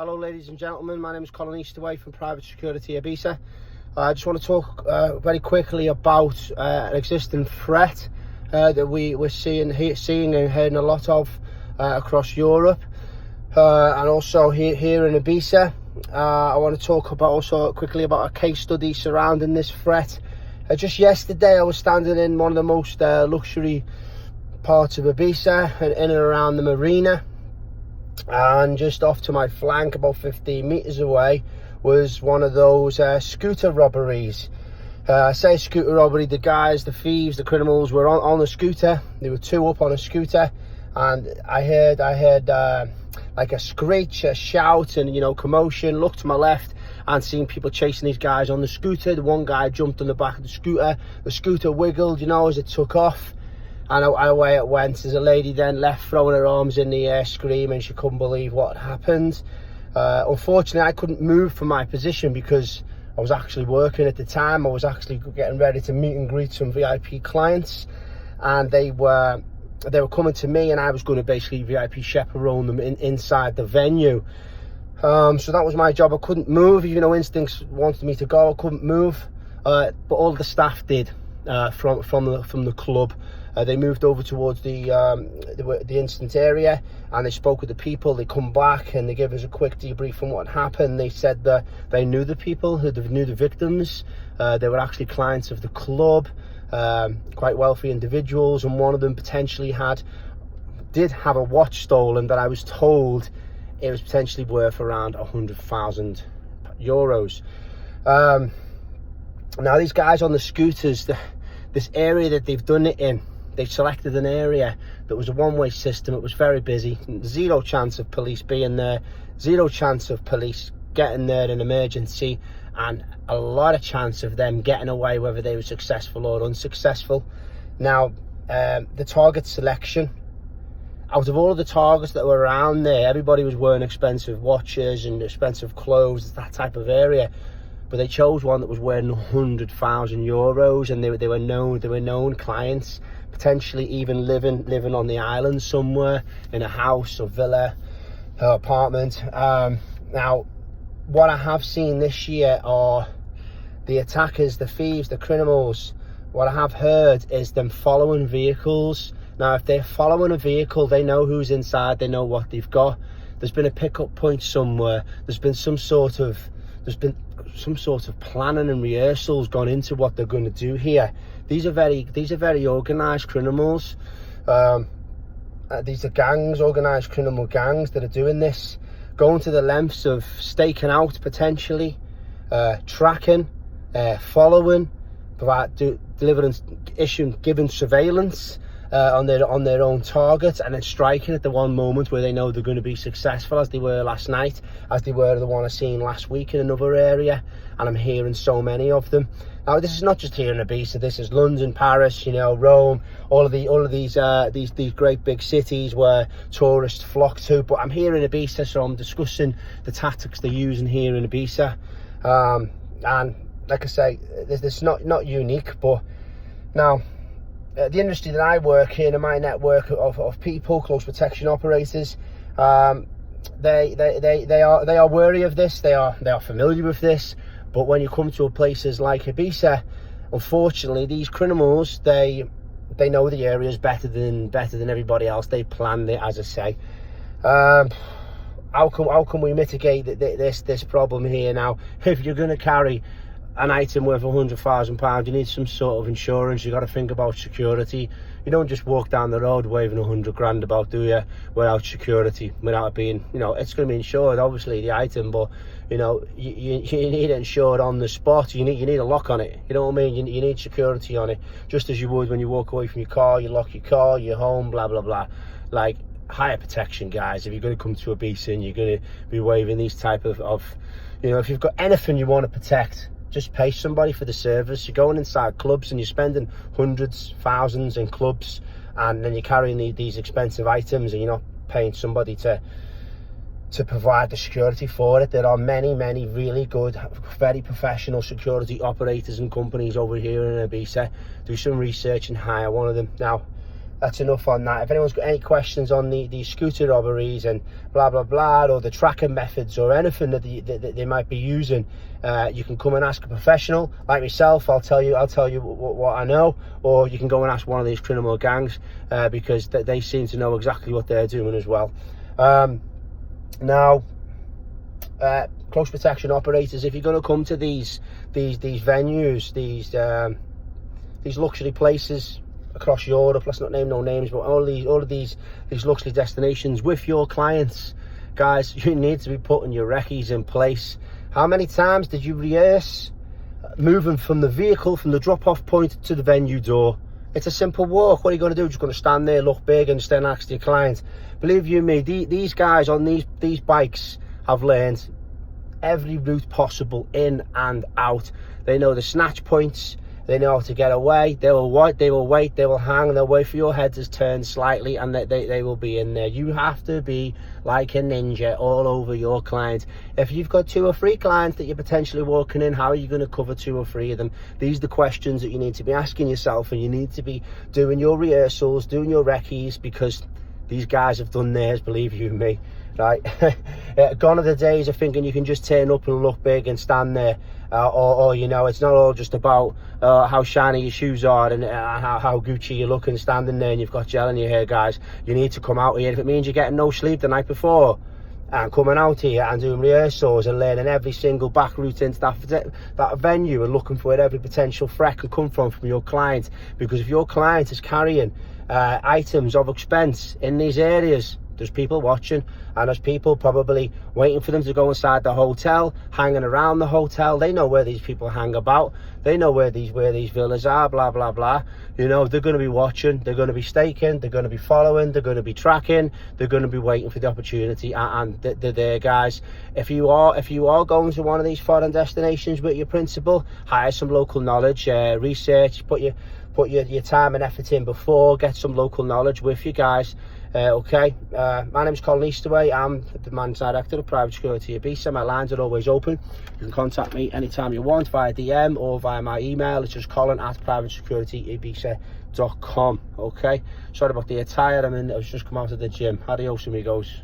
Hello ladies and gentlemen, my name is Colin Eastaway from Private Security Ibiza. I just want to talk very quickly about an existing threat that we're seeing and hearing a lot of across Europe and also here in Ibiza. I want to talk about also quickly about a case study surrounding this threat. Just yesterday I was standing in one of the most luxury parts of Ibiza, in and around the marina, and just off to my flank about 15 meters away was one of those scooter robberies. I say scooter robbery, the guys, the thieves, the criminals were on a scooter. There were two up on a scooter, and I heard like a screech, a shout, and commotion. Looked to my left and seen people chasing these guys on the scooter. The one guy jumped on the back of the scooter wiggled as it took off, and away it went. As a lady then left throwing her arms in the air screaming she couldn't believe what had happened. Unfortunately I couldn't move from my position because I was actually working at the time. I was actually getting ready to meet and greet some VIP clients, and they were coming to me, and I was going to basically VIP chaperone them inside the venue. So that was my job. I couldn't move, even though instincts wanted me to go. I couldn't move, but all the staff did from the club. They moved over towards the incident area, and they spoke with the people. They come back and they gave us a quick debrief on what happened. They said that they knew the people, who knew the victims. They were actually clients of the club, quite wealthy individuals, and one of them potentially did have a watch stolen that I was told it was potentially worth around 100,000 euros. Now these guys on the scooters, this area that they've done it in, they've selected an area that was a one-way system. It was very busy, zero chance of police being there, zero chance of police getting there in emergency, and a lot of chance of them getting away whether they were successful or unsuccessful. Now the target selection, out of all of the targets that were around there, everybody was wearing expensive watches and expensive clothes, that type of area. But they chose one that was wearing 100,000 euros, and they were known clients, potentially even living on the island somewhere in a house or villa or apartment. Now, what I have seen this year are the attackers, the thieves, the criminals. What I have heard is them following vehicles. Now, if they're following a vehicle, they know who's inside, they know what they've got. There's been a pickup point somewhere. There's been some sort of planning and rehearsals gone into what they're going to do here. These are very organised criminals. These are gangs, organised criminal gangs that are doing this, going to the lengths of staking out potentially, tracking, following, delivering, giving surveillance on their own targets, and then striking at the one moment where they know they're going to be successful, as they were last night, as they were the one I seen last week in another area. And I'm hearing so many of them. Now this is not just here in Ibiza. This is London, Paris, Rome, all of these great big cities where tourists flock to. But I'm here in Ibiza, so I'm discussing the tactics they're using here in Ibiza. And like I say, this is not unique, but now the industry that I work in, and my network of people, close protection operators, they are wary of this. They are familiar with this. But when you come to places like Ibiza, unfortunately, these criminals, they know the areas better than everybody else. They planned it, as I say. How can we mitigate this problem here now? If you're going to carry an item worth £100,000, you need some sort of insurance. You got to think about security. You don't just walk down the road waving 100 grand about, do you, without security, without it being, it's going to be insured, obviously, the item, but you need it insured on the spot. You need a lock on it, you know what I mean? You need security on it, just as you would when you walk away from your car. You lock your car, your home, blah blah blah. Like, higher protection, guys. If you're going to come to Ibiza and you're going to be waving these type of if you've got anything you want to protect, just pay somebody for the service. You're going inside clubs and you're spending hundreds, thousands in clubs, and then you're carrying these expensive items, and you're not paying somebody to provide the security for it. There are many really good, very professional security operators and companies over here in Ibiza. Do some research and hire one of them. Now, that's enough on that. If anyone's got any questions on the scooter robberies and blah blah blah, or the tracking methods or anything that they might be using, you can come and ask a professional like myself. I'll tell you what I know, or you can go and ask one of these criminal gangs, because they seem to know exactly what they're doing as well. Now, close protection operators, if you're going to come to these venues, these luxury places across Europe, let's not name no names, but all of these luxury destinations with your clients, guys, you need to be putting your recce's in place. How many times did you rehearse moving from the vehicle, from the drop-off point to the venue door? It's a simple walk. What are you going to do? Just going to stand there, look big, and stand next to your client? Believe you me, these guys on these bikes have learned every route possible in and out. They know the snatch points. They know how to get away. They will wait, they will hang, and they'll wait for your head to turn slightly, and they will be in there. You have to be like a ninja all over your client. If you've got 2 or 3 clients that you're potentially walking in, how are you going to cover 2 or 3 of them? These are the questions that you need to be asking yourself, and you need to be doing your rehearsals, doing your recce's, because these guys have done theirs, believe you me. Right? Gone are the days of thinking you can just turn up and look big and stand there, or you know, it's not all just about how shiny your shoes are and how Gucci you look and standing there and you've got gel in your hair. Guys, you need to come out here. If it means you're getting no sleep the night before and coming out here and doing rehearsals and learning every single back route into that venue and looking for where every potential threat can come from your client, because if your client is carrying items of expense in these areas, there's people watching, and there's people probably waiting for them to go inside the hotel, hanging around the hotel. They know where these people hang about. They know where these villas are, blah blah blah. You know, they're going to be watching, they're going to be staking, they're going to be following, they're going to be tracking, they're going to be waiting for the opportunity, and they're there, guys. If you are going to one of these foreign destinations with your principal, hire some local knowledge, research, put your time and effort in before, get some local knowledge with you, guys. Okay, my name's Colin Eastaway. I'm the managing director of Private Security Ibiza. My lines are always open. You can contact me anytime you want via DM or via my email. It's just colin@privatesecurity.ibiza.com. Okay, sorry about the attire. I was just come out of the gym. Adios, amigos.